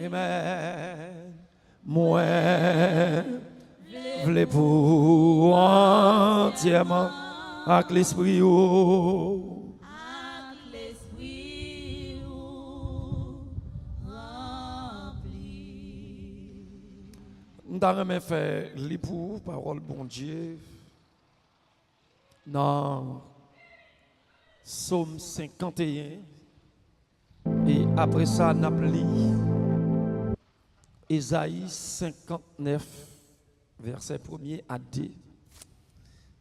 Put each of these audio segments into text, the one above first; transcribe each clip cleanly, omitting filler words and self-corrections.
Amen. Moi, v'lais pour entièrement avec l'esprit. Nous avons fait l'époux, parole bon Dieu, dans Psaume 51. Et après ça, nous avons lu Ésaïe 59, verset 1er à 2.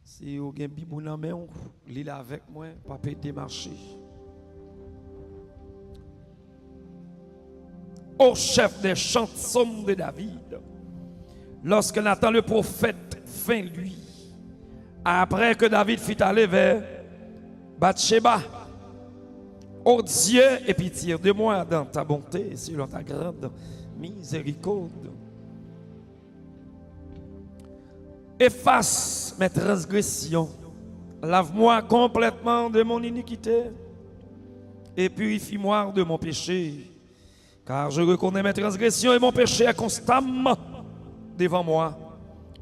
Si vous avez un Bible dans la main, lisez avec moi, pas démarcher. Au chef des chansons de David, lorsque Nathan le prophète vint lui, après que David fut allé vers Bathsheba, ô Dieu, aie pitié de moi dans ta bonté, selon ta grande miséricorde. Efface mes transgressions, lave-moi complètement de mon iniquité et purifie-moi de mon péché, car je reconnais mes transgressions et mon péché est constamment devant moi.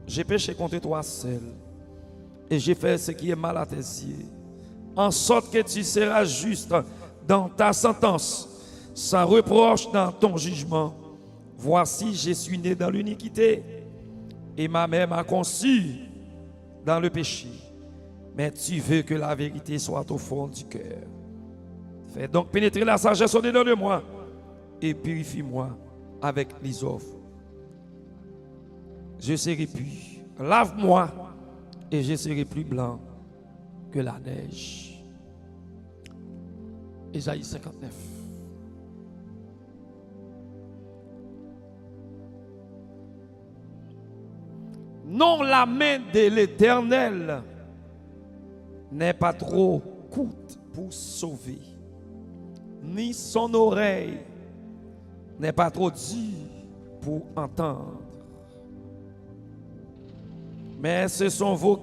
J'ai péché contre toi seul et j'ai fait ce qui est mal à tes yeux, en sorte que tu seras juste dans ta sentence, sans reproche dans ton jugement. Voici, je suis né dans l'iniquité et ma mère m'a conçu dans le péché. Mais tu veux que la vérité soit au fond du cœur. Fais donc pénétrer la sagesse au-dedans de moi et purifie-moi avec l'hysope. Je serai pur. Lave-moi et je serai plus blanc que la neige. Ésaïe 59. Non, la main de l'Éternel n'est pas trop courte pour sauver, ni son oreille n'est pas trop dure pour entendre. Mais ce sont vos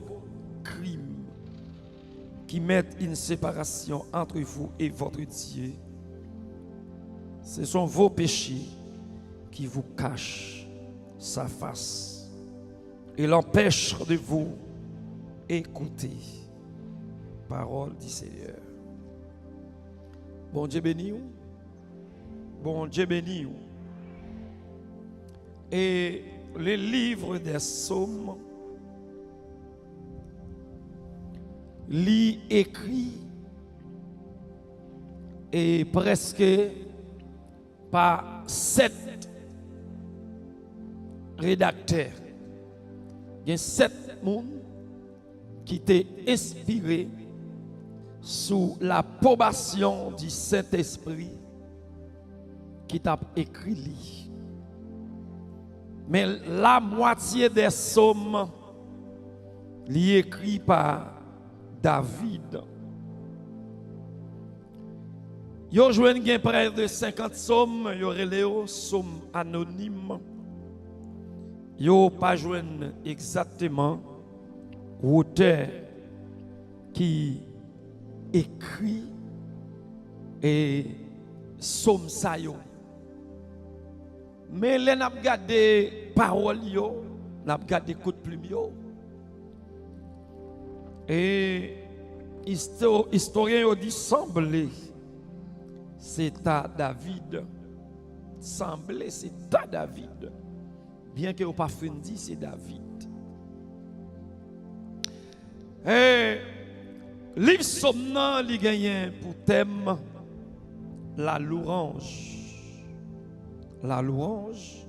crimes qui mettent une séparation entre vous et votre Dieu. Ce sont vos péchés qui vous cachent sa face et l'empêchent de vous écouter. Parole du Seigneur. Bon Dieu béni. Bon Dieu béni. Et le livre des psaumes lit écrit et presque par 7 rédacteurs. Il y a 7 personnes qui étaient inspirés sous l'approbation du Saint-Esprit qui t'a écrit. Mais la moitié des psaumes li écrit par David. Yo jouen gen près de 50 psaumes, yo relèo psaumes anonymes. Yo pas jouen exactement auteur qui écrit et psaume sa yo. Mais les n'a gardé parole yo, n'a gardé coup de plume yo. Et historien dit semblé c'est à David. Semblé c'est à David. Bien que vous pas dit c'est David. Et livre somnant li gagne pour thème la louange. La louange.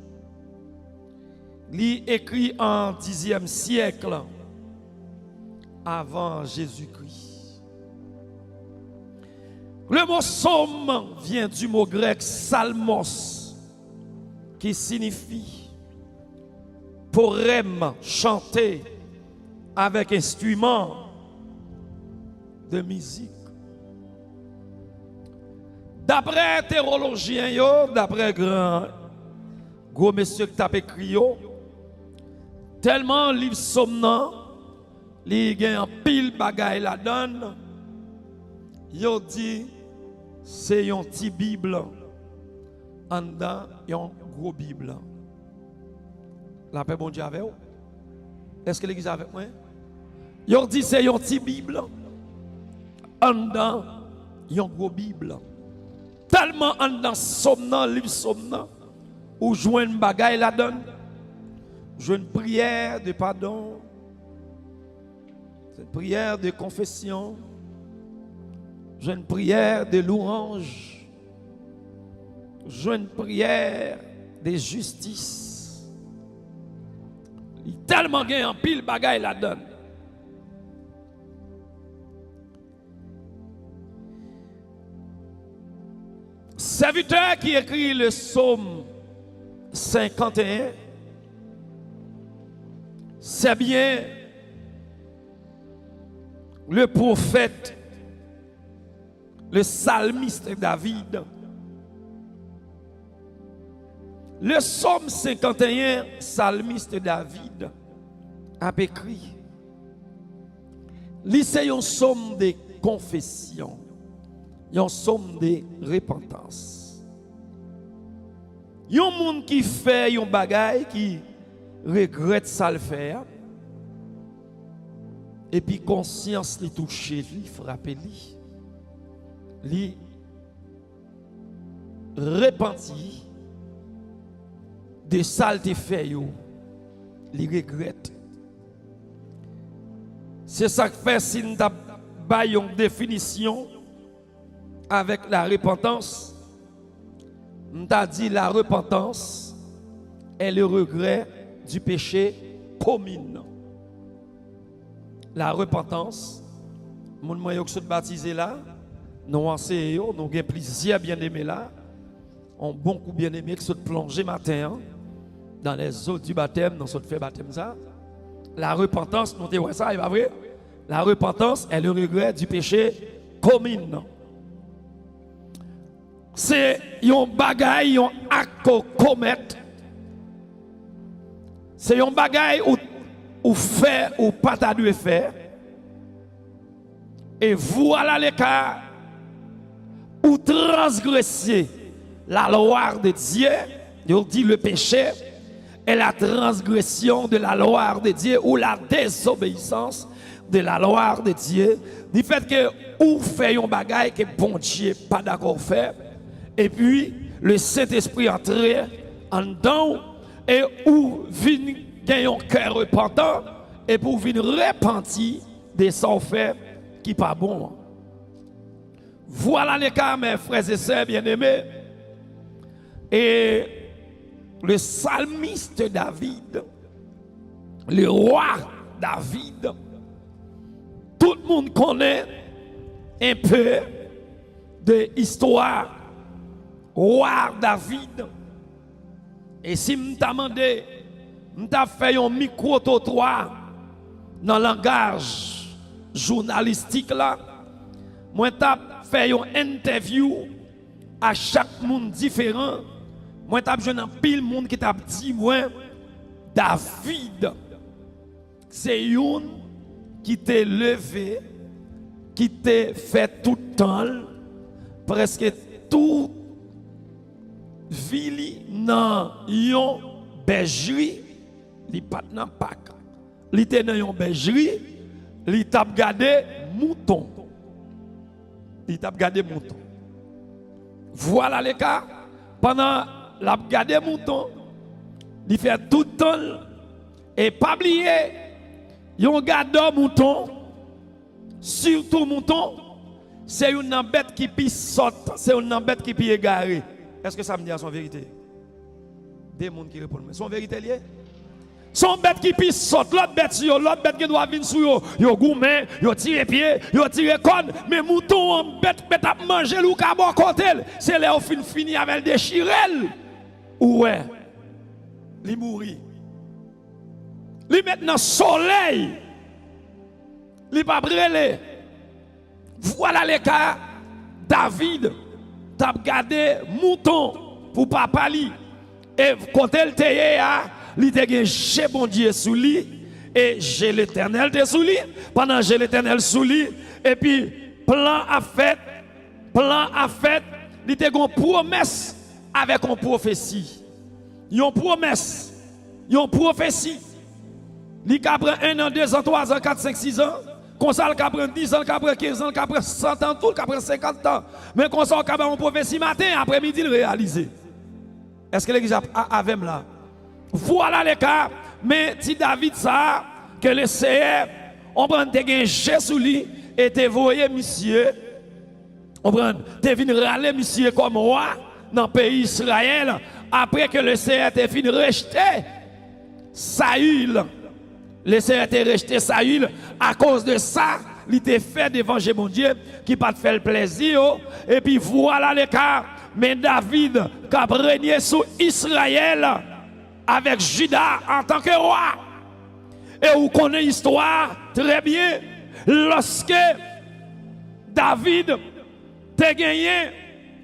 Li écrit en 10e siècle avant Jésus-Christ. Le mot psaume vient du mot grec salmos, qui signifie poème chanté avec instrument de musique. D'après théologiens, d'après gros monsieur qui t'a écrit, tellement livre somnant, li gen en pile bagay la donne, yo dit c'est une petite Bible en dedans, il y a une grosse Bible. La paix, bon Dieu, avec vous. Est-ce que l'église est avec moi? Ils dit c'est une petite Bible. En dedans, il y a une grosse Bible. Tellement en dedans, somnant, livre somnant, ou jouer une bagaille la donne. Jouer une prière de pardon. Une prière de confession. Jouer une prière de louange. Jouer une prière de justice. Il est tellement gain en pile bagaille la donne. Serviteur qui écrit le psaume 51, c'est bien le prophète, le psalmiste David. Le psaume 51, psalmiste David, a écrit. C'est un psaume de confession, un psaume de repentance. Il y a un monde qui fait un bagage qui regrette ça le faire. Et puis conscience li touche li, frappe li repenti de saleté fait yo, li regrette. C'est ça que fait si nous avons une définition avec la repentance. Nous avons dit la repentance est le regret du péché commis. La repentance, mon moyen que se baptiser là, nous enseignons, nous avons plaisir bien aimé là, on bon coup bien aimé que se plonger matin dans les eaux du baptême, dans ce fait baptême ça. La repentance, nous disons ça, il va vrai. La repentance est le regret du péché commis. C'est un bagaille, un acte qu'on commet. C'est un bagaille ou fait ou pas t'as dû faire. Et voilà les cas où transgresser la loi de Dieu. Il dit le péché est la transgression de la loi de Dieu ou la désobéissance de la loi de Dieu. Du fait que ou fait un bagaille que bon Dieu pas d'accord faire. Et puis le Saint-Esprit entre en dedans et où vient gagner un cœur repentant et pour venir repentir de son fait qui pas bon. Voilà les cas, mes frères et sœurs bien-aimés. Et le psalmiste David, le roi David, tout le monde connaît un peu de l'histoire roi David. Et si je t'ai demandé, je t'ai fait un micro-trottoir dans le langage journalistique là, moi t'ai fait une interview à chaque monde différent. Moi t'ai besoin d'un pile monde qui t'a dit moi David c'est une qui t'est levé, qui t'est fait tout le temps, presque tout vili dans yon bergerie, li pat nan pak. Li te dans yon bergerie, li tap gade mouton. Li tap gade mouton. Voilà les cas. Pendant la gade mouton, li fait tout le temps et pas oublier yon gade mouton, surtout mouton, c'est une bête qui pi saute, c'est une bête qui pi égaré. Est-ce que ça me dit à son vérité? Des gens qui répondent. Son vérité lié? Son bête qui pisse saute, l'autre bête qui doit venir sur yo, yo gourmet, yo tire pied, yo tire conne, mais mouton bête à manger ou ka bon côté, c'est là où fini avec des chirelles. Ouais. Li mouri. Li maintenant soleil. Li pas brûlé. Voilà les cas David t'a gardé mouton pour papa li et quand elle te li te gen j'ai bon Dieu sous lui et j'ai l'Éternel te sous lui pendant j'ai l'Éternel sous lui et puis plan a fait li te gon promesse avec une prophétie. Une promesse. Une prophétie. Il prend 1 an, 2 ans, 3 ans, 4, 5, 6 ans. Comme ça, il prend 10 ans, il prend 15 ans, il prend 100 ans, tout, il prend 50 ans. Mais comme ça, il prend une prophétie matin, après-midi, il réalise. Est-ce que l'église a avec là? Voilà les cas. Mais si David ça, que le CR, on prend des jet sous lui et te voyé monsieur. On prend, te venu râler monsieur comme roi dans le pays Israël. Après que le CR te fini rejeter Saül. Le CR te rejeté Saül. À cause de ça, il te fait devant mon Dieu qui pas te fait le plaisir. Et puis voilà le cas. Mais David qui a régné sur Israël avec Juda en tant que roi. Et vous connaissez l'histoire très bien. Lorsque David a gagné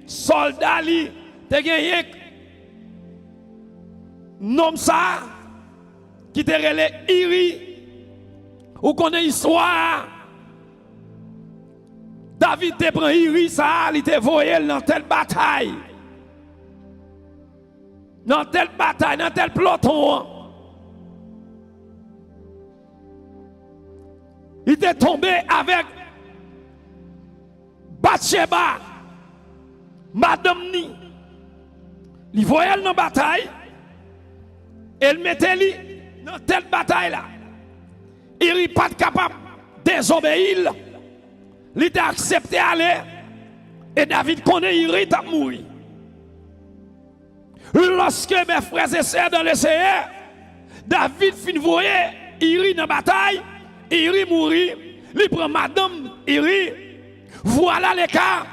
soldat, a gagné nom ça qui te relé Iri. Vous connaissez l'histoire. David te prend Iri, ça, il te voyé dans telle bataille. Dans telle bataille, dans tel peloton. Il était tombé avec Bathsheba, Madame Ni. Il voyait dans la bataille. Elle mettait lui dans telle bataille là. Il n'est pas capable de désobéir. Il était accepté à aller. Et David connaît il est mourir. Lorsque mes frères et sœurs dans le Seigneur, David fin voyer Iri dans la bataille, Iri mourit, il prend madame Iri. Voilà les cas.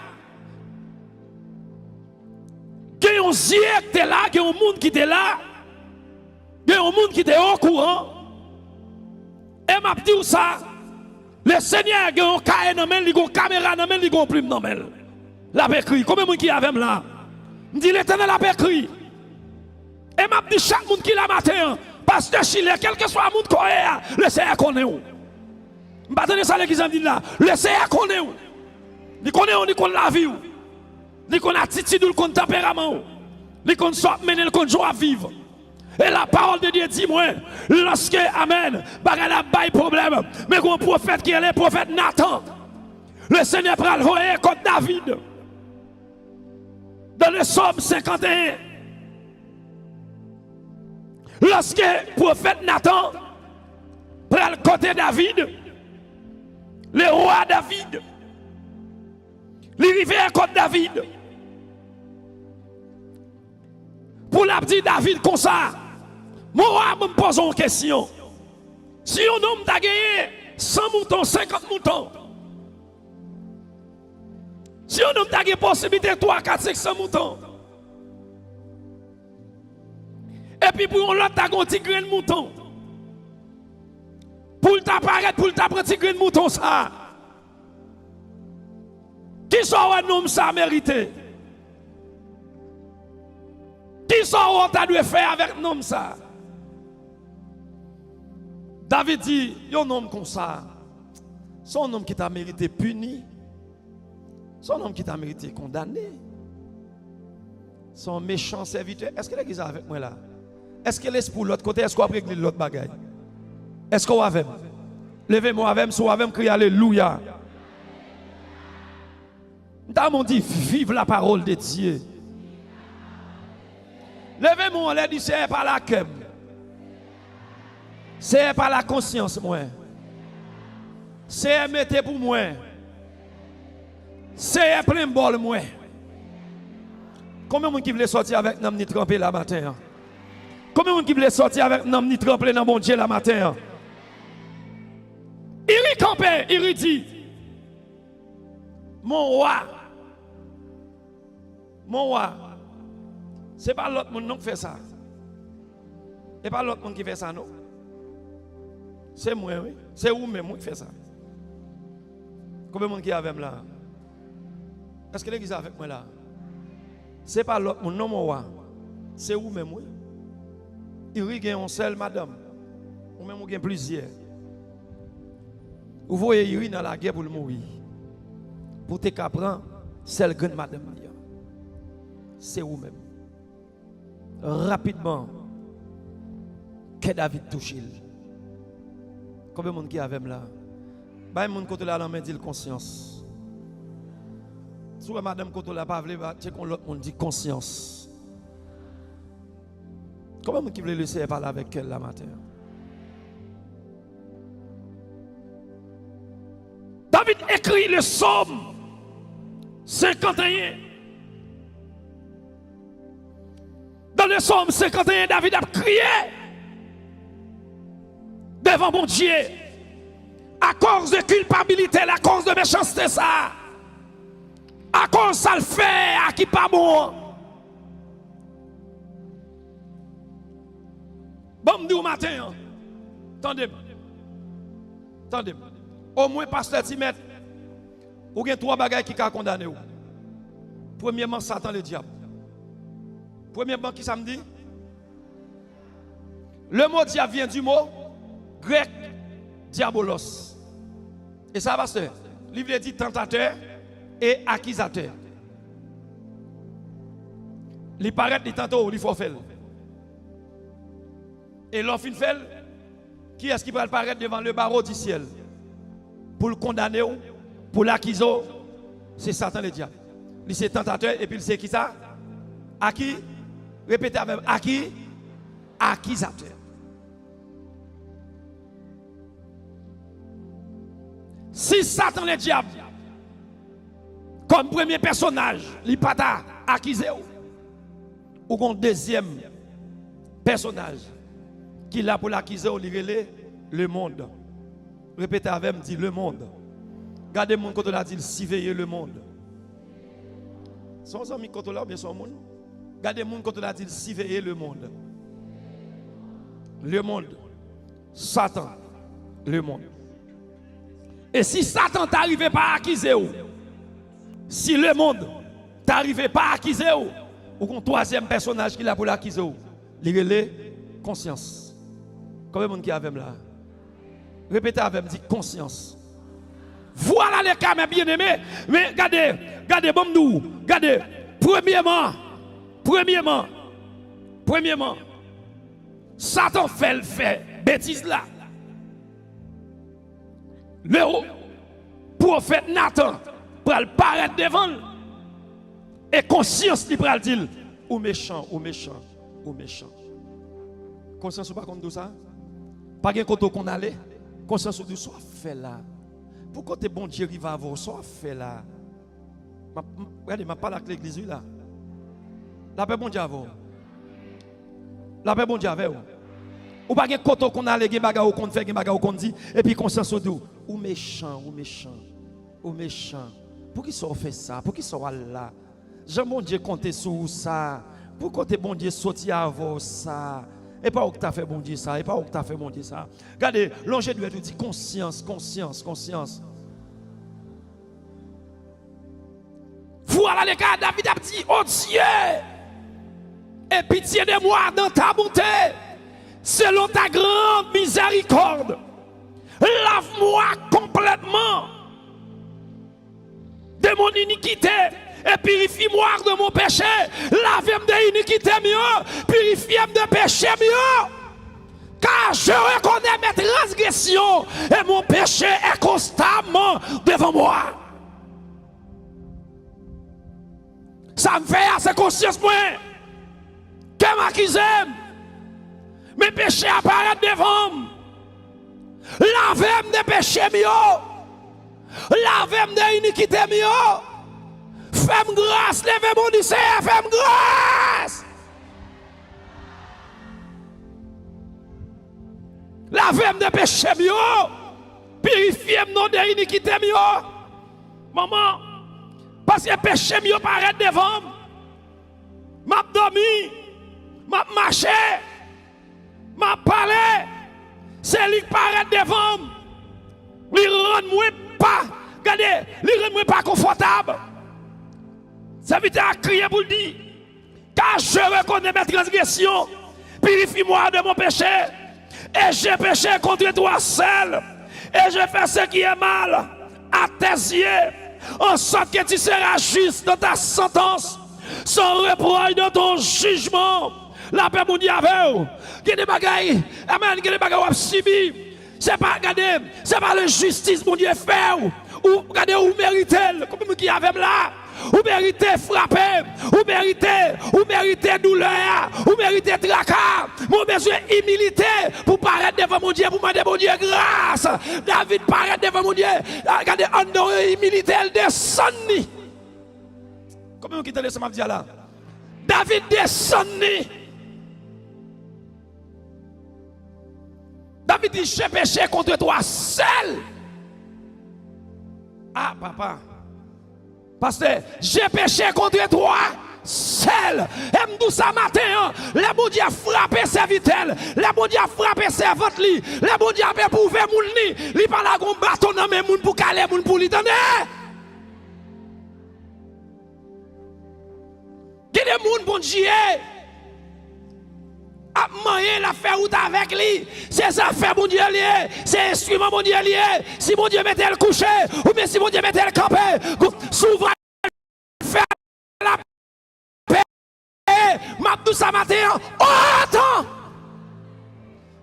Il y a un zier qui était là, il y a un monde qui était là, il y a un monde qui était au courant. Et m'a dit ça, le Seigneur il y a un cahier dans main, il y a une caméra dans main, il y a une plume dans main. La écrit, combien de monde qui avait là? Je dis l'Éternel a écrit. Et m'a dit chaque monde qui l'a matin, pasteur Chile, quel que soit le monde qu'on est, le Seigneur connaît où. Je ne sais pas ça l'église dit là. Le Seigneur connaît où. Il connaît où, il connaît la vie où. Il connaît l'attitude, il connaît le tempérament où. Il connaît soit mener, il connaît joie vivre. Et la parole de Dieu dit moi, lorsque, amen, bagarre la baille problème, mais un prophète qui est le prophète Nathan, le Seigneur prend le voyer contre David. Dans le psaume 51. Lorsque le prophète Nathan prend le côté David, le roi David, il rivière contre David. Pour la dire David comme ça, moi je me pose une question. Si un homme t'a gagné 100 moutons, 50 moutons, si un homme t'a gagné possibilité 3, 4, 500 moutons, et puis pour l'autre t'as un petit grain de mouton, pour t'apparaître, pour t'apprendre un petit grain de mouton ça, qui soit un homme ça mérité? Qui sont tu dois faire avec un homme ça? David dit, il y a un homme comme ça. C'est un homme qui t'a mérité puni. C'est un homme qui t'a mérité condamné. C'est un méchant serviteur. Est-ce que l'église est avec moi là? Est-ce que l'esprit pour l'autre côté? Est-ce qu'on a pris l'autre bagaille? Est-ce qu'on a avec? Levez-moi avec, si vous avez crié Alléluia. Nous dit, vive la parole de Dieu. Levez-moi, on l'a dit, c'est pas la cœur. C'est pas la conscience, moi. C'est mettre pour moi. C'est plein bol, moi. Combien de gens qui veulent sortir avec nous ni tremper la matin? Combien de gens qui veulent sortir avec nous ni tremper dans mon Dieu la matin? Il campé, il dit, mon roi, c'est pas l'autre monde qui fait ça. C'est pas l'autre monde qui fait ça, non. C'est moi, oui. C'est vous-même qui fait ça. Combien de monde qui est avec moi là? Est-ce que l'église est avec moi là? C'est pas l'autre monde, non, mon roi. C'est vous-même, oui. Il y a un seul, madame. Ou même il y a plusieurs. Vous voyez, il y a dans la guerre pour le mourir. Pour te prendre, celle grande madame. C'est vous-même. rapidement que David touche. Combien de monde qui avait là? Bah, mon côté là, on dit conscience. Si madame côté là, pas vle, on dit conscience. Combien de monde qui voulait laisser parler avec elle la matin? David écrit le psaume 51. Dans le psaume 51, David a crié devant mon Dieu à cause de culpabilité, à cause de méchanceté, ça. À cause ça le fait, à qui pas bon. Bon, me dit au matin, attendez. Au moins, pasteur Timet, ou bien 3 bagages qui ont condamné. Premièrement, Satan le diable. Premièrement, qui ça me dit? Le mot diable vient du mot grec diabolos. Et ça, pasteur, le livre dit tentateur et accusateur. Il paraît dit tantôt, il faut faire. Et l'on fin fait, qui est-ce qui va apparaître devant le barreau du ciel? Pour le condamner, pour l'accuser, c'est Satan le diable. Il c'est tentateur et puis il c'est qui ça? À qui? Répétez avec à qui? Accusateur. Si Satan le diable, comme premier personnage, il pas accusé, ou un deuxième personnage qui est là pour l'accuser, il relève le monde. Répétez avec moi, dit le monde. Gardez mon côté là, dit surveiller le monde. Son ami côté là, bien son monde. Gardez mon côté là, dit surveiller le monde. Le monde. Satan. Le monde. Et si Satan t'arrive pas à accuser, si le monde t'arrive pas à accuser, ou un troisième personnage qui est là pour l'accuser, il relève conscience. Combien de monde qui a avec là? Répétez avec moi, dit conscience. Voilà les cas, mes bien-aimés. Mais regardez, bon nous, regardez. Premièrement, Satan fait le fait, bêtise là. Le prophète Nathan pour le paraître devant et conscience il va dire ou méchant. Conscience ou pas contre tout ça? Pas de côté qu'on allait. Conscience ou de soit fait là. Pourquoi t'es bon Dieu va avoir soit fait là? Regardez, je parle avec l'église là. La paix bon Dieu avant. La paix bon Dieu avec. Ou pas de côté qu'on allait, des bagages qu'on fait, des bagages qu'on dit, et puis conscience ou méchant. Pour qui ça fait ça? Pour qui ça là? Jean bon Dieu compter sur ça. Pourquoi t'es bon Dieu sorti avant ça? Et pas où tu as fait bon Dieu ça, et pas où tu as fait bon Dieu ça. Regardez, l'ange doit te dire conscience. Voilà les gars, David a dit, oh Dieu, aie pitié de moi dans ta bonté, selon ta grande miséricorde. Lave-moi complètement de mon iniquité et purifie-moi de mon péché. Lave-moi de l'iniquité mieux, purifie-moi de péché mieux. Car je reconnais mes transgressions et mon péché est constamment devant moi. Ça me fait assez conscience moi que m'accuse. Mes péchés apparaissent devant moi. Lavez-moi de péché mieux. Lavez-moi de l'iniquité mieux. Fais-moi grâce, levez mon lycée, fais-moi grâce. Lavez-moi de péché mieux. Purifiez-moi de l'iniquité mieux. Maman, parce que péché mieux paraît devant moi. M'a dormi, m'a marché, m'a parlé. C'est lui qui paraît devant moi. Il rend moi pas, regardez, il rend moi pas confortable. Ça veut dire à crier pour le dire. Car je reconnais mes transgressions. Purifie-moi de mon péché. Et j'ai péché contre toi seul. Et je fais ce qui est mal à tes yeux. En sorte que tu seras juste dans ta sentence. Sans reproche dans ton jugement. La paix mon Dieu avec vous. Qui des bagailles, amen, qui des bagailles ou subi. C'est pas regardez, c'est pas la justice mon Dieu fait ou regardez ou méritez comme qui avait là. Ou méritez frapper, ou méritez douleur, ou méritez tracas. Mon besoin humilité pour paraître devant mon Dieu, pour demander mon Dieu grâce. David paraît devant mon Dieu. Regardez, en dehors humilité, elle descend. Comment vous quittez ça m'a dit là? David descend. David dit, j'ai péché contre toi seul. Ah, papa. Pasteur, j'ai péché contre toi seul. Et me dit ça matin, le bon Dieu a frappé serviteur, le bon Dieu a frappé servante, le bon Dieu a éprouvé moun li, li par la gon bâton dans mes moun pour caler moun pour li tande. Qui de moun bon Dieu a moyen la faire route avec lui. C'est ça fait bon Dieu lié, c'est instrument bon Dieu lié. Si bon Dieu mettait le coucher ou bien si bon Dieu mettait le camper, souvent faire la paix. M'a dit ça matin, oh attends.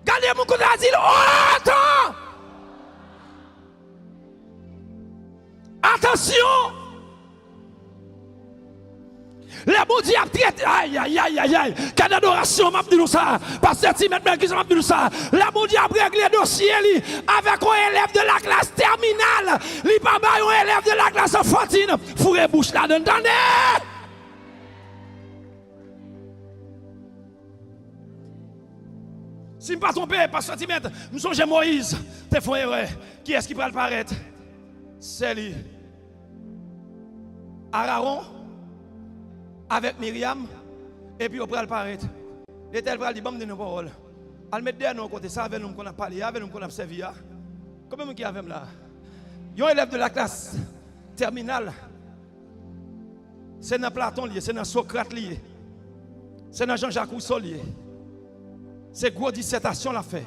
Gardez mon côté à dire, oh attends. Attention. Les bon Dieu a traité, aïe, aïe, aïe, aïe, aïe, quelle adoration m'a dit nous ça, pasteur Timet Melkis m'a dit nous ça, les bon Dieu a réglé le dossier avec un élève de la classe terminale, li pas un élève de la classe enfantine, fourré bouche là, entendez? Si je ne me pas trompé, pasteur Timet, nous sommes Moïse, t'es fait erreur, qui est-ce qui peut le paraître? C'est lui. Aaron avec Myriam, et puis on peut le paraître. L'Éternel va dire, bon, de nos paroles. Elle met derrière nous côté ça, avec nous qu'on a parlé, avec nous qu'on a servi. Comment qui avait là? Il y a un élève de la classe terminale. C'est dans Platon, c'est dans Socrate, c'est dans Jean-Jacques Rousseau. C'est gros dissertation la fait.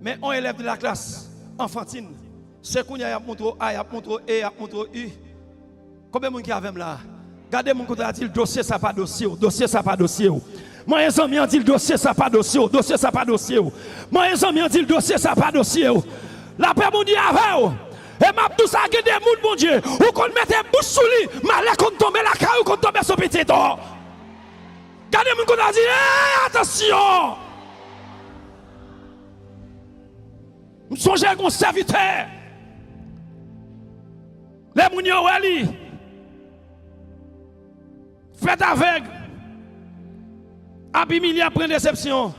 Mais un élève de la classe enfantine, c'est qu'on y a montré A, y a montré E, y a montré U. Combien de monde qui avait là? Regardez mon côté, dit le dossier, ça pas dossier, dossier, ça pas dossier. Moi, les amis ont dit le dossier, ça pas dossier, dossier, ça pas dossier. Moi, les amis ont dit le dossier, ça pas dossier. La paix, mon Dieu, avec. Et m'a tout ça, que des gens, mon Dieu, ou qu'on mette bouche sous lui, malais qu'on tombe la caille ou qu'on tombe sur petit temps. Regardez mon côté, dit, attention. Nous sommes un serviteur. Les mounions, oui. Faites avec. Abimilia prend déception.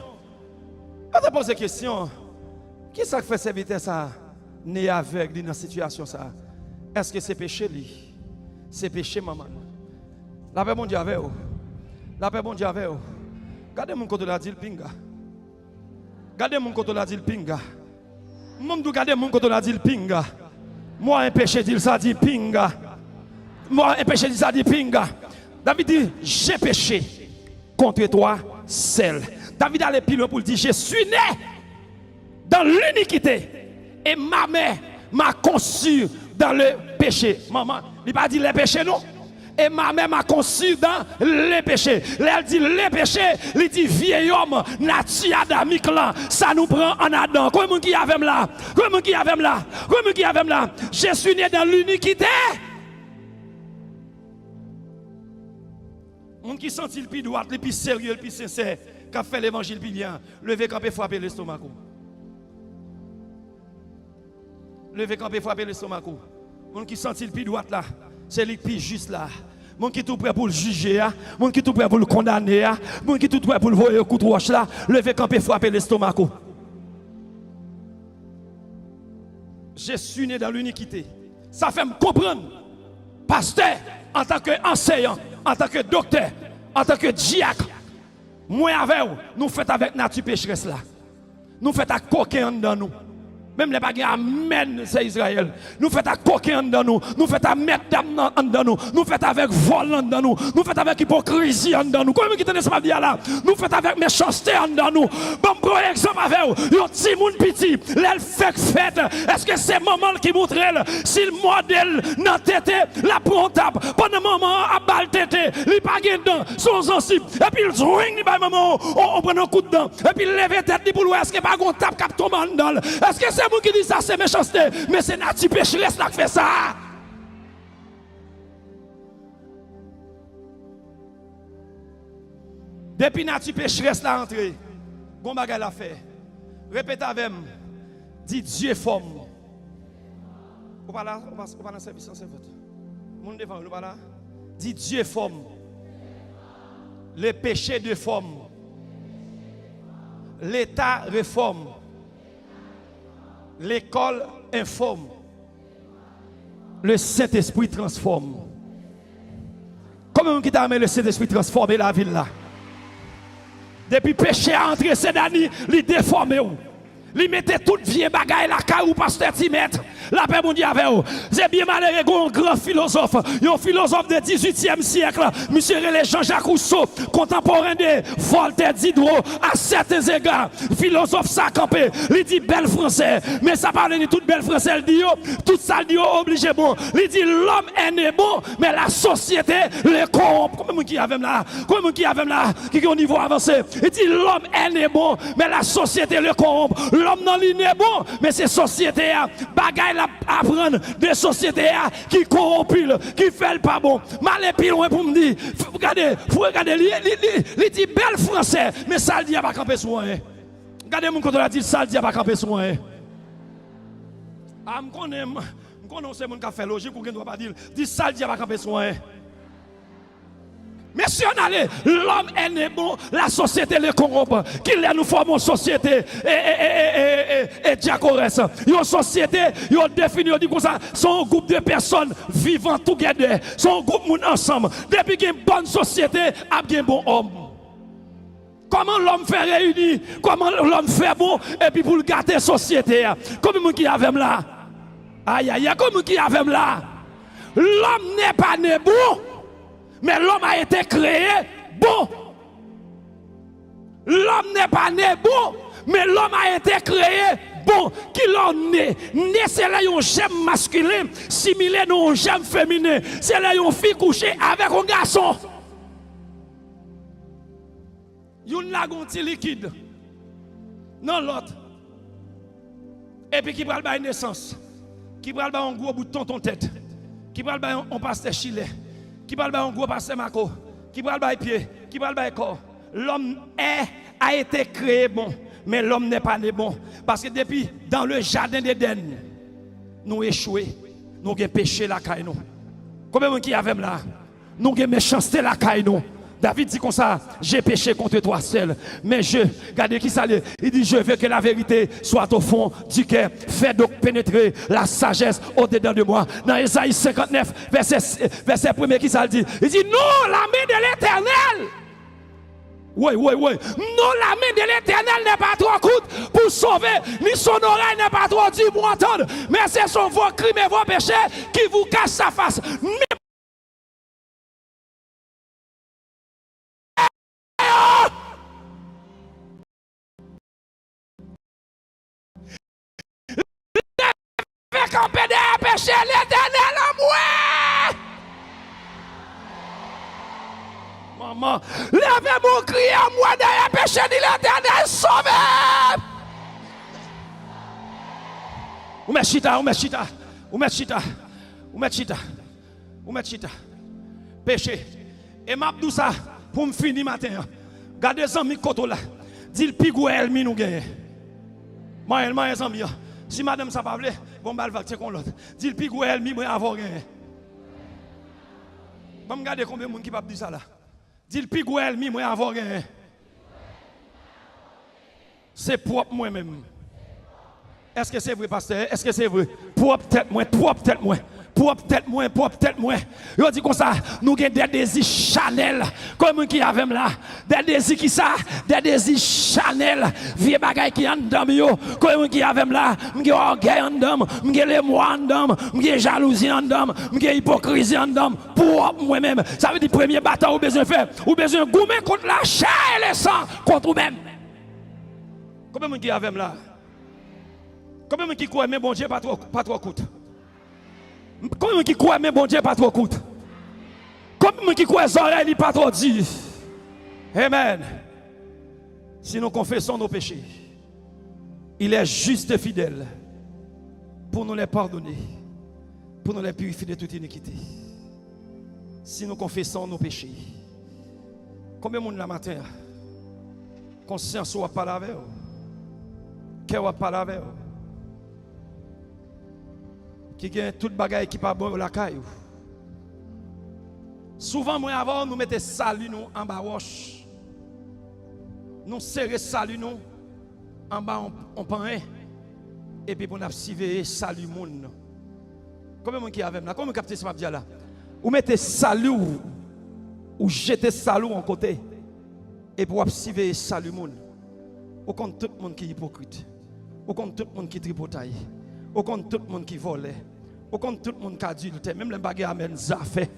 Quand tu poses des questions, qui ça fait serviteur ça? Né avec dans cette situation ça? Est-ce que c'est péché lui? C'est péché maman. La paix bon Dieu avec vous. La paix bon Dieu avec vous. Gardez mon côté la dit le pinga. Gardez mon côté la dit le pinga. Moi me gardez mon côté la dit le pinga. Moi un péché dit ça dit pinga. Moi un péché dit ça dit pinga. David dit, j'ai péché contre toi seul. David allait plus loin pour dire, je suis né dans l'iniquité et ma mère m'a conçu dans le péché. Maman, il n'a pas dit les péchés, non? Et ma mère m'a conçu dans les péchés. Elle dit les péchés, il dit vieil homme, nature adamique là, ça nous prend en Adam. Comment qui avait là? Comment qui avait là? Comment qui avait là? Je suis né dans l'iniquité. Monde qui sentit le plus droit, le plus sérieux, le plus sincère, qui a fait l'évangile plus bien, levé quand peut frapper l'estomac. Levé quand peut frapper l'estomac. Monde qui sentit le plus droit là, c'est le plus juste là. Monde qui est tout prêt pour le juger, monde qui est tout prêt pour le condamner, monde qui est tout prêt pour le voir au coup de roche là, levé quand peut frapper l'estomac. Je suis né dans l'iniquité. Ça fait me comprendre, pasteur, en tant qu'enseignant, en tant que docteur, en tant que diacre, moi avec vous, nous faisons avec nature pécheresse là. Nous faisons à coquin dans nous. Même les bagages amen, c'est Israël. Nous faisons à coquin dans nous. Nous faisons à mettre d'âme dans nous. Nous faisons avec vol dans nous. Nous faisons avec hypocrisie dans nous. Comment vous tenez ça dire là? Nous faisons avec méchanceté dans nous. Bon, pour exemple, avec un petit monde petit, l'elle fait fête. Est-ce que c'est maman qui montre elle? Si le modèle n'a tête, la prend tape. Pendant maman a balle tête, il pas dedans, son sensible. Et puis il swing, maman, on prend un coup de dent. Et puis il lève tête pour est-ce que pas un tape qui tombe en dedans? Est-ce que c'est moi qui dis ça, c'est méchanceté? Mais c'est Nati Pécheresse qui fait ça. Depuis Nati Pécheresse là entré, bon bagay la fait. Répète avec moi. Dis Dieu forme. Ou pas là, ou pas dans service, c'est votre. Mon devant, ou pas là. Dis Dieu forme. Les péchés de forme. L'État réforme. L'école informe. Le Saint-Esprit transforme. Comment qui t'a amené le Saint-Esprit transformer la ville là? Depuis péché à entrer, c'est Dani, il déformé. Il mettait toute vieille bagaille la caille ou pasteur Timètre. La paix mondiale avec vous. C'est bien malheureux, un grand philosophe. Un philosophe du 18e siècle. Monsieur Jean-Jacques Rousseau, contemporain de Voltaire Diderot, à certains égards. Philosophe ça campé. Il dit bel français. Mais ça parle de toute belle français. Il dit tout ça, il dit obligé bon. Il dit l'homme est né bon, mais la société le corrompt. Comment qui avait là? Comment qui avait là? Qui est au niveau avancé? Il dit l'homme est né bon, mais la société le corrompt. L'homme non il est bon, mais c'est société bagaille la apprendre des sociétés qui corrompent, qui fait le pas bon. Mal plus loin pour me dire, regardez, il dit bel français, mais ça le dit pas camper sur moi. Regardez mon côté là dit ça le dit pas camper sur moi. Ah me connais c'est mon qui fait logique ou qui ne doit pas dire dit ça le dit pas camper sur moi. Messieurs, l'homme est né bon, la société le corrompt. Qu'il nous formons une société et diacorès. Une société, ils défini, ils dit comme ça, sont un groupe de personnes vivant together. Sont un groupe moun ensemble. Depuis qu'il y a une bonne société, il y a un bon homme. Comment l'homme fait réunir, comment l'homme fait bon, et puis pour le gâter la société. Comment qui avait là? Aïe, aïe, comment qui avait là? L'homme n'est pas né bon. Mais l'homme a été créé bon. L'homme n'est pas né bon, mais l'homme a été créé bon. Qui l'homme né? Né, c'est là un gemme masculin, similé à un gemme féminin. C'est là une fille couchée avec un garçon. Une lagonte liquide. Non, l'autre. Et puis qui prend la naissance. Qui prend un gros bout de ton tête. Qui prend un pasteur chilé. Qui parle d'un gros pasteur Marco, qui parle d'un pied, qui parle d'un corps. L'homme a été créé bon, mais l'homme n'est pas né bon. Parce que depuis, dans le jardin d'Éden, nous échoué, nous avons péché la caille. Combien de gens qui avaient là? Nous avons méchanceté la caille. David dit comme ça, j'ai péché contre toi seul. Mais regardez qui ça dit, il dit, je veux que la vérité soit au fond du cœur. Fais donc pénétrer la sagesse au-dedans de moi. Dans Ésaïe 59, verset 1, qui ça dit? Il dit, non, la main de l'Éternel. Oui. Non, la main de l'Éternel n'est pas trop courte pour sauver, ni son oreille n'est pas trop dure pour entendre. Mais ce sont vos crimes et vos péchés qui vous cachent sa face. Camper des péchés, l'Éternel en moi. Maman, levez mon cri à moi derrière péché, dit l'Éternel sauvé. Ou met chita. Péché. Et m'a dit ça pour me finir matin. Gardez les amis koto là. Dis le pigou elmi nous gagne. Moi les amis. Si madame ça pas vle, bon bal va qu'on l'autre. Dis le pigou elmi moi avoir gagné. Bon regarder combien de monde qui pas dire ça là. Dis le pigou elmi moi avoir gagné. C'est propre moi-même. Est-ce que c'est vrai pasteur? Est-ce que c'est vrai? Propre tête moi. propre tête moins, propre tête moins. Yo dit comme ça, nous avons des désirs Chanel, comme qui avait là, des désirs qui ça, des désirs Chanel, vieux bagaille qui en dame yo, comme qui avait là, m'gè orgueil en dame, m'gè les mois en dame, m'gè jalousie en dame, m'gè hypocrisie en dame, propre moi-même. Ça veut dire premier bataille ou besoin faire, ou besoin goumer contre la chair et le sang contre vous-même. Combien qui avait là? Combien qui croit mais bon Dieu pas trop coûte? Combien qui croit mais bon Dieu pas trop coûte? Combien qui croit les oreilles pas trop dit? Amen. Si nous confessons nos péchés, il est juste et fidèle pour nous les pardonner, pour nous les purifier de toute iniquité. Si nous confessons nos péchés, combien de monde la matin, conscience ou pas avec vous, cœur ou pas avec vous, qui gagne toute bagaille qui pas bon la caillou. Souvent moi avant nous mettons salut nous en bas roche. Nous serrer salut nous en bas on pain et puis on a suivi salut moun. Combien monde qui avec là? Comment capter ce m'a dit là? Ou mettez salut ou jeter salut en côté et pour suivre salut moun. Ou contre tout le monde qui est hypocrite. Ou contre tout le monde qui tripotaille. Ou contre tout le monde qui vole. Ou contre tout le monde qui adulte. Même les bagages amènent zafé.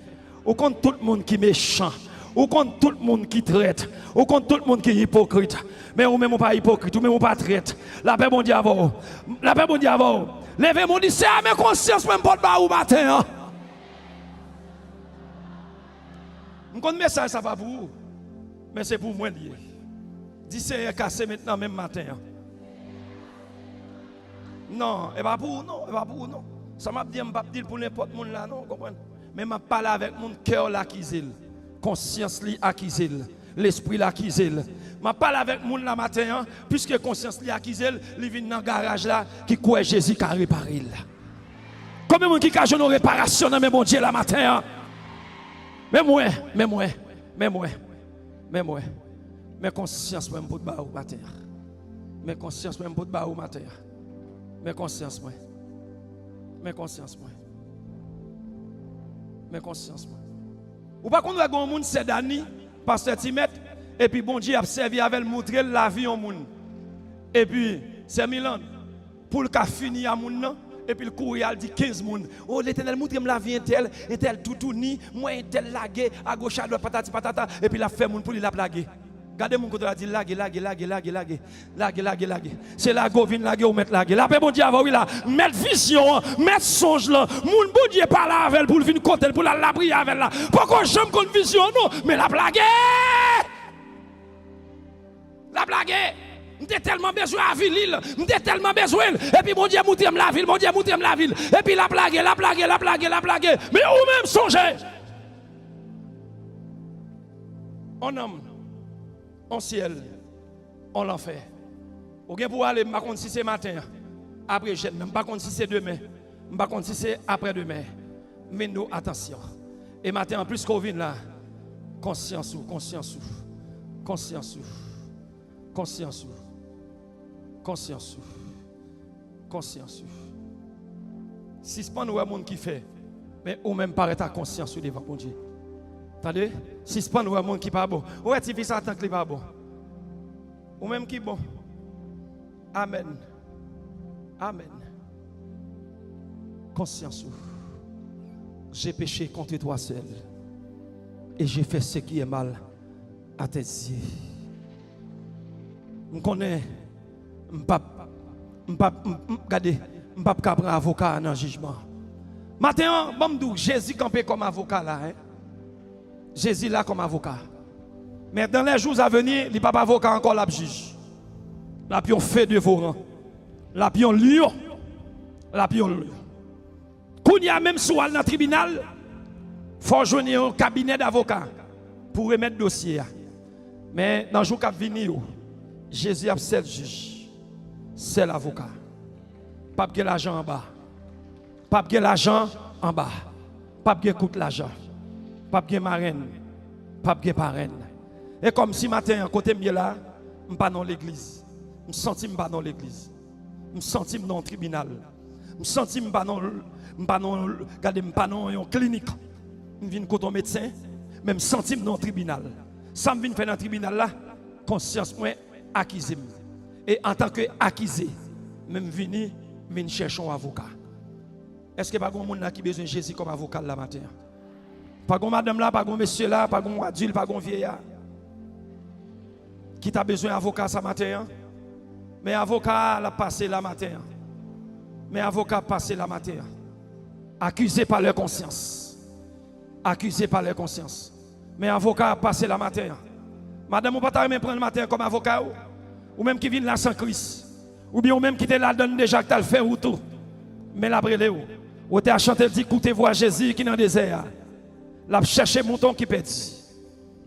Ou contre tout le monde qui est méchant. Ou contre tout le monde qui traite. Ou contre tout le monde qui est hypocrite. Mais ou même pas hypocrite. Ou même pas traite. La paix bon Dieu avant. La paix bon Dieu avant. Levez-moi dit c'est à mes consciences même pas de bas au matin. Je connais message ça va pour vous. Mais c'est pour moi lié. Dis c'est cassé maintenant même matin. Non, et pas pour non, et pas pour non. Ça m'a dit, je ne pas dire pour n'importe qui là, non, comprenez? Mais je parle avec mon cœur là qui zèle, conscience li acquise, l'esprit là qui zèle. Je parle avec mon là matin, puisque conscience li acquise, il vient dans le garage là, qui croit Jésus qui a réparé. Combien de monde qui a une réparation dans mes bon Dieu là matin? Mais conscience même pour te au matin. Mais conscience même pour te au matin. Mais conscience moi. Mais conscience moi. Mais conscience moi. Ou pas qu'on doit gon monde c'est d'année pasteur Timet et puis bon Dieu a servi avec montrer la vie au monde. Et puis c'est Milan pour le cas fini à monde non et puis le courrier dit 15 moun. Oh l'Éternel montre la vie et tel tout ni moi tel lagué à gauche à droite patati patata et puis la fait moun pour il la plaguer. Regardez mon côté, dit laguer. C'est la govine laguer ou mettre laguer. La paix, bon Dieu, oui là. Mettre vision, mettre songe là. Mon bon Dieu parle avec elle pour venir côté, pour la prier avec là. Pourquoi j'aime qu'on vision, non? Mais la blague. La blague. M'était tellement besoin à ville, m'était tellement besoin. Et puis mon Dieu, m'aime la ville, mon Dieu, m'aime la ville. Et puis la blague. Mais où même songez? On homme. En ciel, en l'enfer. Ou bien pour aller, je ne sais pas si c'est matin, après je ne sais pas si c'est demain, je ne sais pas si c'est après-demain. Mais nous, attention. Et matin, en plus qu'on vient là, conscience. Si ce n'est pas nous, monde qui fait, mais ou même paraît ta conscience devant mon Dieu. Attendez, si ce n'est pas nous, monde qui pas bon. Ou est-ce que ça tant que pas bon? Ou même qui bon. Amen. Conscience. J'ai péché contre toi seul. Et j'ai fait ce qui est mal à tes yeux. Je connais, je ne peux pas prendre avocat dans le jugement. Maintenant, Jésus campé comme avocat là. Jésus là comme avocat. Mais dans les jours à venir, il n'y a pas d'avocat encore la juge. La pion fait dévorant. La pion lion. La pion lion. Quand il y a même sur le tribunal, il faut joindre un cabinet d'avocats pour remettre le dossier. Mais dans le jour qui vient, Jésus a seul juge, seul avocat. Pas de l'argent en bas. Pas de l'argent en bas. Pas de coûte l'argent. Pas de marraine. Pas de parraine. Et comme si matin, côté mieux là, je ne suis pas dans l'église. Je me sens pas dans l'église. Je me sens dans le tribunal. Je sens que je ne pas dans une clinique. Je viens côté un médecin, même senti dans un tribunal. Ça me vient faire dans le tribunal là, conscience moi accusé. Et en tant qu'accusé, même venu chercher un avocat. Est-ce que pas grand monde qui a besoin de Jésus comme avocat la matin? Pas grand madame là, pas grand monsieur là, pas grand adulte, pas grand vieillard. Qui t'a besoin d'avocat ce matin? Mais avocat l'a passé la matin. Mais avocat passé la matin. Accusé par leur conscience. Accusé par leur conscience. Mais avocat passé la matin. Madame, vous ne pouvez pas prendre le matin comme avocat ou même qui vient là sans Christ. Ou bien ou même qui te la donne déjà que tu as fait ou tout. Mais la brûlé ou tu as chanté dit écoutez voir Jésus qui est dans le désert. L'a cherché mouton qui perdit.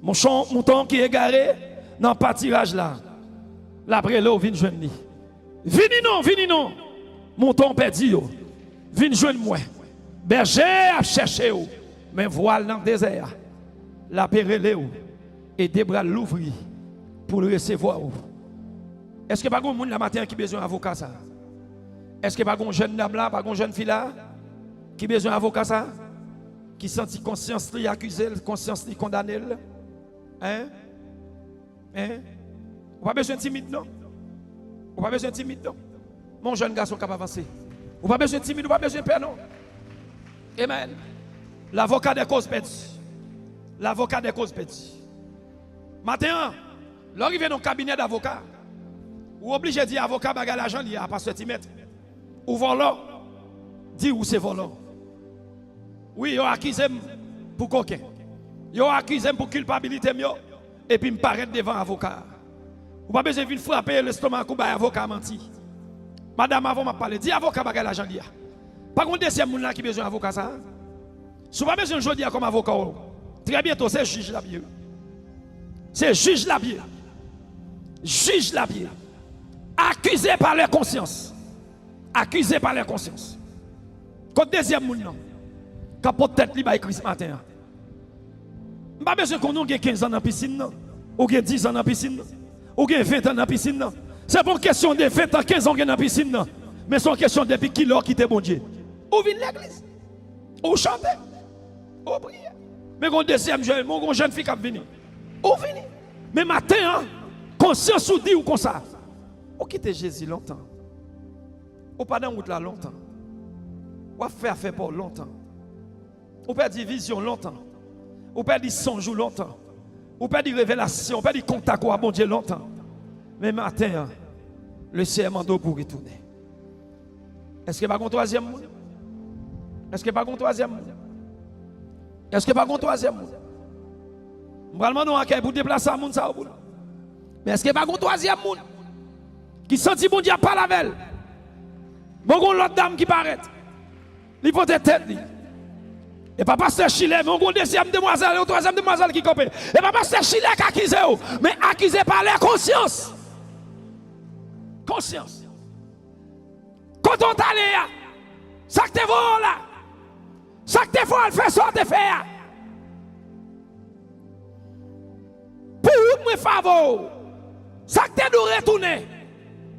Mouton qui est égaré dans le pâturage là. La brûlé ou vient joindre. Vini non. Mouton perdu. Vini joindre moi. Berger a cherché ou mais voile dans le désert. La brûlé ou et des bras l'ouvrir pour le recevoir. Est-ce que pas un monde la matin qui a besoin d'avocat ça? Est-ce que pas un jeune dame là, pas un jeune fille là qui a besoin d'avocat ça? Qui senti conscience li accusé, conscience li condamné? Hein? Ou pas besoin de timide non? Ou pas besoin de timide non? Mon jeune garçon qui va avancer. Ou pas besoin de timide, ou pas besoin de peur non? Amen. L'avocat des causes perdues. L'avocat des causes perdues. Matin, l'arrivée dans le cabinet d'avocat, ou obligé de dire avocat bagarre l'argent, il y a parce que tu mets. Ou volant, dit où c'est volant. Oui, ils ont accusé pour coquin. Ils ont accusé pour culpabilité, et puis me paraître devant avocat. Ou pas besoin de frapper l'estomac ou avocat menti. Madame, avant m'a parlé, dis avocat bagarre l'argent, il y a. Pas contre deuxième monde là qui besoin d'avocat ça. Si vous pas besoin de jouer comme avocat, très bientôt c'est juge la bière. C'est juge la bière. Juge la bière. Accusé par leur conscience. Accusé par leur conscience. Quand deuxième monde, quand peut-être il va écrire ce matin. Je pas besoin qu'on ait 15 ans dans la piscine, ou 10 ans dans la piscine, ou 20 ans dans la piscine. C'est pas une question de 20 ans, 15 ans dans la piscine, mais c'est une question depuis qui l'a quitté bon Dieu. Ou vient l'église, ou chanter, ou prier. Mais quand deuxième jeune, mon jeune fille qui vient. Ou venir. Mais matin, conscience ou dit ou comme ça. Ou quitter Jésus longtemps. Ou pas dans la route là longtemps. Ou faire pour longtemps. Ou pas dire vision longtemps. Ou pas dire songe longtemps. Ou pas dire révélation. Ou pas dire contact à bon Dieu longtemps. Mais matin, le serment d'eau pour retourner. Est-ce qu'il n'y a pas un troisième monde? Est-ce qu'il n'y a pas un troisième monde? Est-ce qu'il n'y a pas un troisième monde? Je vais demander pour déplacer un monde. Mais est-ce qu'il n'y a pas un troisième monde qui sentit bon Dieu pas la veille? Bon, l'autre dame qui paraît. Il faut être tête. Et pas pasteur Chile, mais on deuxième demoiselle, ou troisième demoiselle qui copie. Et pas pasteur Chile qui accuse, mais accusé par la conscience. Conscience. Quand on t'a allé, ça que tu vois là, ça que tu vois, elle fait ça, tu fais. Pour me favor, ça que tu dois retourner,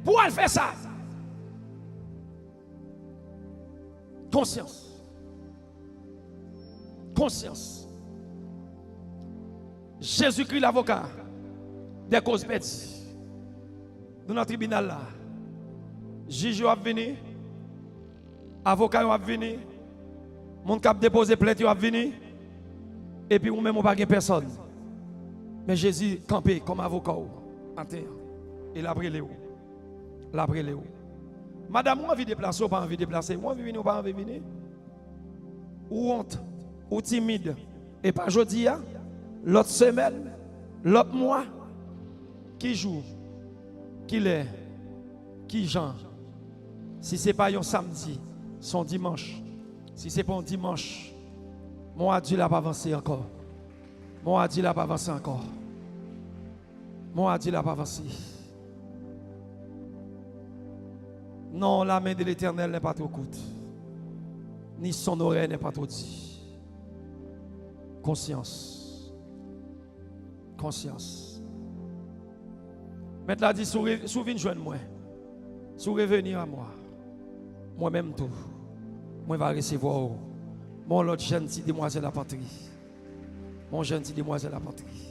pour elle faire ça. Conscience. Conscience. Jésus-Christ, l'avocat des causes perdues. Dans notre tribunal là, juge va venir, avocat va venir, mon cap déposer plainte va venir, et puis vous-même, vous n'avez pas personne. Mais Jésus campé comme avocat en terre. Et la brûlé. La brûlé. Madame, vous avez déplacé ou pas envie de déplacer? Vous avez venir ou pas envie de venir? Ou honte, ou timide. Et pas aujourd'hui, l'autre semaine, l'autre mois, qui joue, qui l'est, qui Jean. Si ce n'est pas un samedi, son dimanche. Si ce n'est pas un dimanche, mon adieu n'a pas avancé encore. Mon adieu n'a pas avancé encore. Mon adieu n'a pas avancé. Non, la main de l'Éternel n'est pas trop courte. Ni son oreille n'est pas trop dit. Conscience. Conscience. Maintenant, dit, souviens-toi de moi. Sous revenir à moi. moi-même tout, moi va recevoir mon l'autre gentil demoiselle de la patrie. Mon gentil demoiselle de la patrie.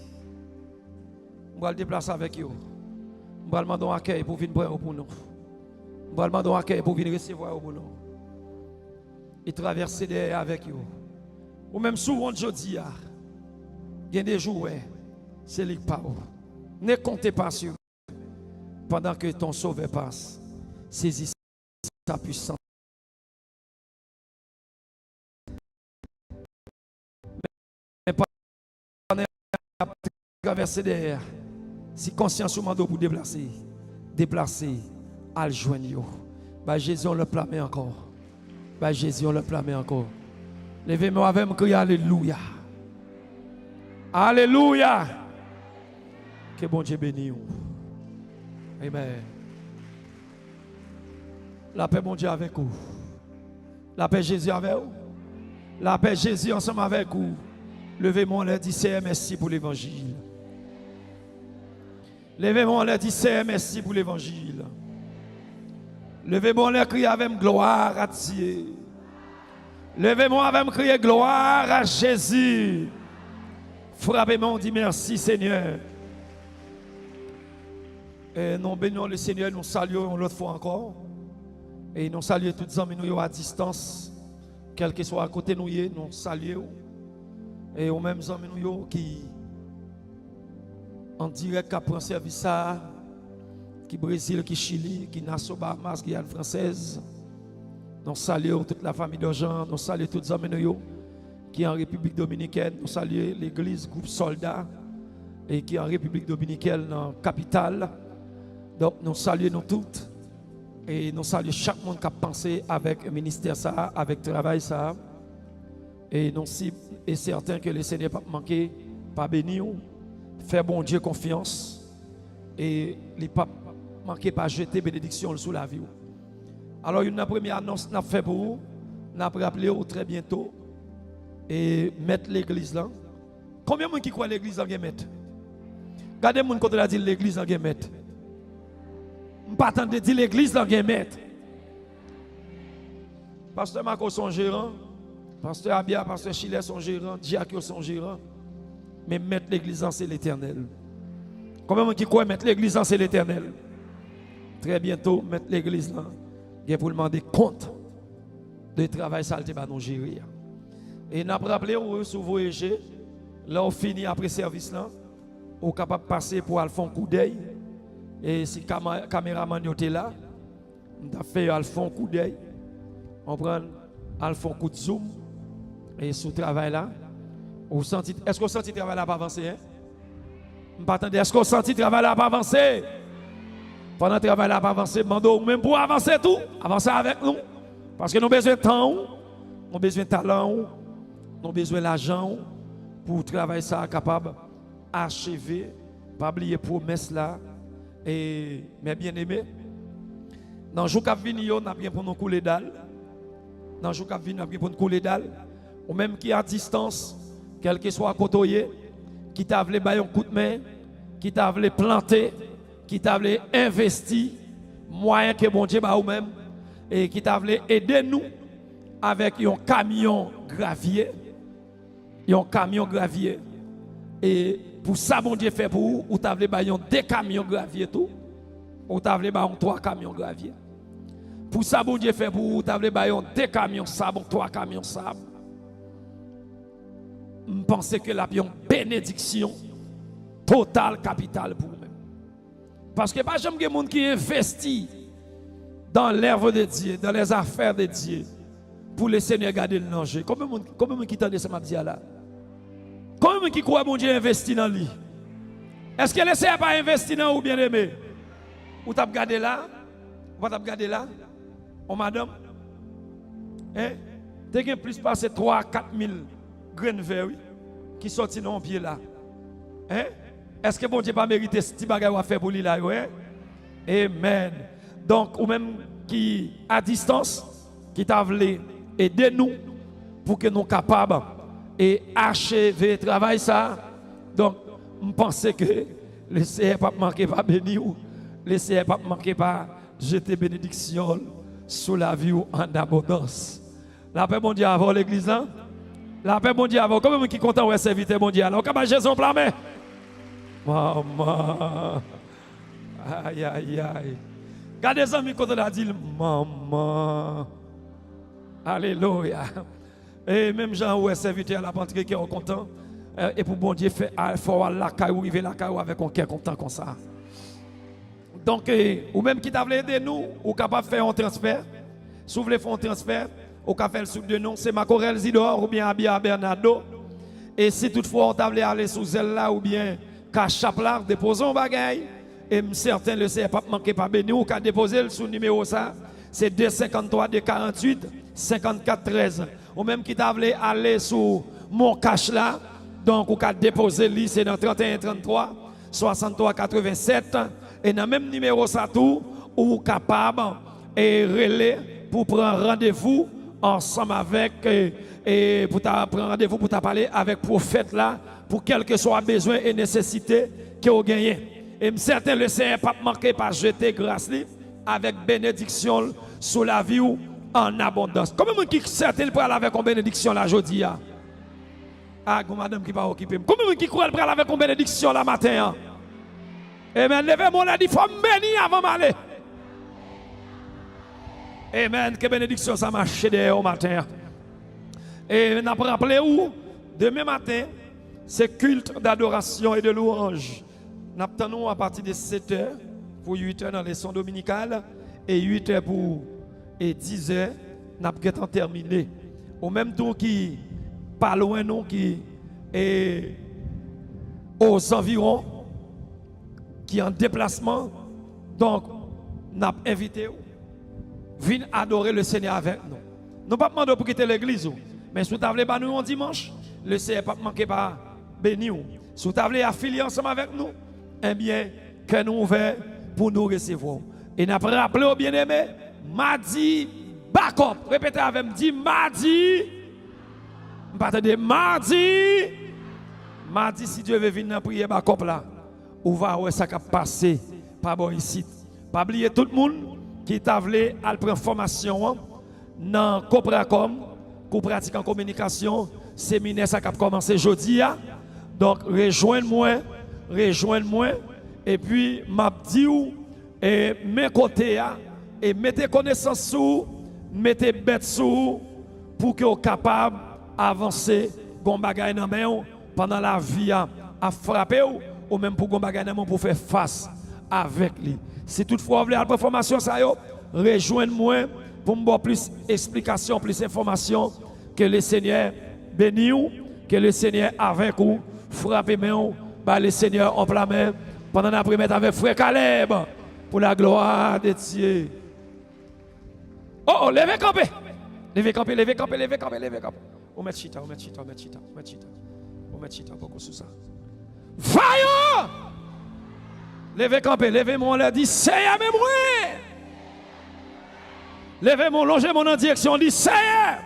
Je vais le déplacer avec vous. Je vais demander un accueil pour venir prendre pour nous. Je vais demander un accueil pour venir recevoir pour nous. Et traverser derrière avec vous. Ou même souvent jeudi, il y a des jours, c'est lui qui parle. Ne comptez pas sur eux. Pendant que ton sauveur passe, saisis sa puissance. Mais pendant que traverser derrière, si conscience ou mando pour déplacer, à le joindre. Bah Jésus on le plamet encore. Bah Jésus on le plamet encore. Levez-moi avec moi, crier Alléluia. Alléluia. Que bon Dieu bénisse. Amen. La paix bon Dieu avec vous. La paix Jésus avec vous. La paix Jésus ensemble avec vous. Levez-moi les dit c'est merci pour l'évangile. Levez-moi les dit c'est merci pour l'évangile. Levez-moi les crier avec gloire à Dieu. Levez-moi avec crier gloire à Jésus. Frappez-moi, on dit merci Seigneur. Et nous bénissons le Seigneur, nous saluons l'autre fois encore. Et nous saluons tous les amis à distance, quel que soit à côté de nous, nous saluons. Et aux mêmes amis qui en direct qui prend service ça, qui Brésil, qui Chili, qui Nassau, Bahamas, Guyane française. Nous saluons toute la famille de gens, nous saluons tous les amis qui sont en République dominicaine, nous saluons l'église groupe soldats et qui est en République dominicaine, dans la capitale. Donc nous saluons nous toutes et nous saluons chaque monde qui a pensé avec le ministère ça, avec le travail ça. Et nous sommes certains que le Seigneur n'a pas manqué, pas béni, faire bon Dieu confiance et les pas manquer pas jeter bénédiction sous la vie. Alors une première annonce n'a fait pour vous, n'a rappelé très bientôt et mettre l'église là. Combien de monde qui croit l'église là mettre? Regardez mon côté là dit l'église là mettre. Je pas attendre de dire l'église là mettre. Pasteur Marco son gérant, pasteur Abia, pasteur Chile son gérant, Diakio son gérant. Mais mettre l'église là c'est l'Éternel. Combien de monde qui croit mettre l'église là c'est l'Éternel? Très bientôt mettre l'église là. Il pour demander compte de travail ça va nous gérer. Et n'a rappelé sur voyager, là on finit après service là, on est capable de passer pour aller faire un coup d'œil. Et si le caméraman était là, on a fait un coup d'œil. On prend un coup de zoom. Et sur le travail là, est-ce qu'on sent le travail là pas avancer? Est-ce qu'on sent le travail là pas avancer? Pendant le travail là pas avancer, même pour avancer tout, avancer avec nous. Parce que nous avons besoin de temps, nous avons besoin de talent, nous avons besoin d'argent pour travailler ça capable d'achever, pas oublier promesse là. Et mes bien-aimés, dans le jour qui vient, on a bien pour nous couler dalle. Dans le jour qui vient, on a bien pour nous couler dalle. Ou même qui est à distance, quel que soit à côté, qui t'a voulu bailler un coup de main, qui t'a voulu planter, qui t'a voulu investir, moyen que bon Dieu ba ou même, et qui t'a voulu aider nous avec un camion gravier. Un camion gravier. Et pour ça, bon Dieu fait pour vous, ou t'as voulu bailler deux camions gravier tout, ou t'as voulu bailler trois camions gravier. Pour ça, bon Dieu fait pour vous, t'as voulu bailler deux camions sable, trois camions sable. Je pense que la une bénédiction totale, capitale pour vous-même. Parce que pas jamais quelqu'un qui investit dans l'œuvre de Dieu, dans les affaires de Dieu, pour le Seigneur garder le danger. Combien de monde qui t'a dit ça m'a dit là? Combien de monde qui croit mon Dieu investit dans lui? Est-ce que le Seigneur pas investi dans ou bien aimé? Ou t'as regardé là? Ou t'as regardé là? Oh madame? Hein? T'as plus passé 3-4 000 graines verts qui sortent dans mon pied là. Hein? Est-ce que bon Dieu pas mérité ce petit bagage à faire pour lui là? Ouais? Amen. Donc, ou même qui à distance, qui t'a voulu aider nous pour que nous soyons capables et achever le travail ça. Donc, je pense que le Seigneur pas manquer pas béni ou le Seigneur pas manquer pas jeter bénédiction sous la vie en abondance. La paix, mon Dieu, avant l'église là. La paix, mon Dieu, avant. Comment qui est content de servir, mon Dieu. Alors, comment Jésus en plein main? Maman. Aïe, aïe, aïe. Gardez les amis quand on a dit maman. Alléluia. Et même Jean ou serviteur à la pantrie qui est content. Et pour bon Dieu, il faut la caillou, arriver la caillou avec un cœur content comme ça. Donc, ou même qui t'a voulu aider nous, ou capable de faire un transfert. Si vous voulez faire un transfert, ou capable de faire le sous de nom, c'est Macorel Zidor ou bien Abia Bernardo. Et si toutefois on t'a voulu aller sous elle là ou bien Cachap là, déposons un bagaille. Et certains le savent pas manquer pas béni ou qu'à déposer sous numéro ça, c'est 253 248 54 13. Ou même qui t'a voulu aller sous mon cash là, donc ou qu'à déposer lui c'est dans 31 33 63 87 et dans le même numéro ça tout ou capable et relais pour prendre rendez-vous ensemble avec et pour prendre rendez-vous pour parler avec prophète là pour quel que soit besoin et nécessité que vous gagnez. Et certains le Seigneur pas manquer par jeter grâce avec bénédiction sur la vie ou en abondance. Comment qui certains prennent avec une bénédiction là aujourd'hui? Ah, madame qui va occuper. Comment qui croit prendre avec une bénédiction là matin? Amen. Levez-moi là, dit faut bénir avant d'aller. Amen. Que bénédiction ça marche au matin. Et nous avons rappelé où demain matin, c'est culte d'adoration et de louange. Nous attendons à partir de 7h pour 8h dans les sons dominicales et 8h pour 10h, nous avons terminé. Au même temps qui pas loin nous qui est aux environs qui en déplacement. Donc nous avons invité venir adorer le Seigneur avec nous. Nous pas demander pour quitter l'église, mais si vous voulez nous un dimanche, le Seigneur pas manquer pas bénir. Si vous voulez affilier ensemble avec nous, eh bien, que nous ouvrons pour nous recevoir. Et nous avons rappelé au bien-aimé, mardi, backup. Répétez avec moi, dit mardi. Mardi, si Dieu veut venir prier backup là, on va voir ça qui a passé par bon ici. Pas oublier tout le monde qui t'a voulu à prendre formation dans Copracom, pour pratiquer en communication, séminaire ça qui a commencé jeudi. Donc, rejoignez-moi, et puis, m'a dit, et mes côtés, et mettez connaissance sous, mettez bête sous, pour que vous capable d'avancer, gon bagay nan main pendant la vie à frapper ou même pour gon bagay nan main pour faire face avec lui. Si toutefois vous voulez la formation ça yo, rejoignez-moi pour me donner plus d'explications, plus d'informations, que le Seigneur bénisse vous, que le Seigneur avec vous, frappez main, bah le Seigneur en plein main pendant l'après-midi avec frère Caleb pour la gloire de Dieu. Oh, levez campé. Levez campé. On met chita, beaucoup sous ça. Vaillant! Levez campé, levez mon là, dit Seigneur, mais moi! Levez mon, longez mon en direction, dit Seigneur!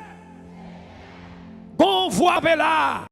Bon voix là!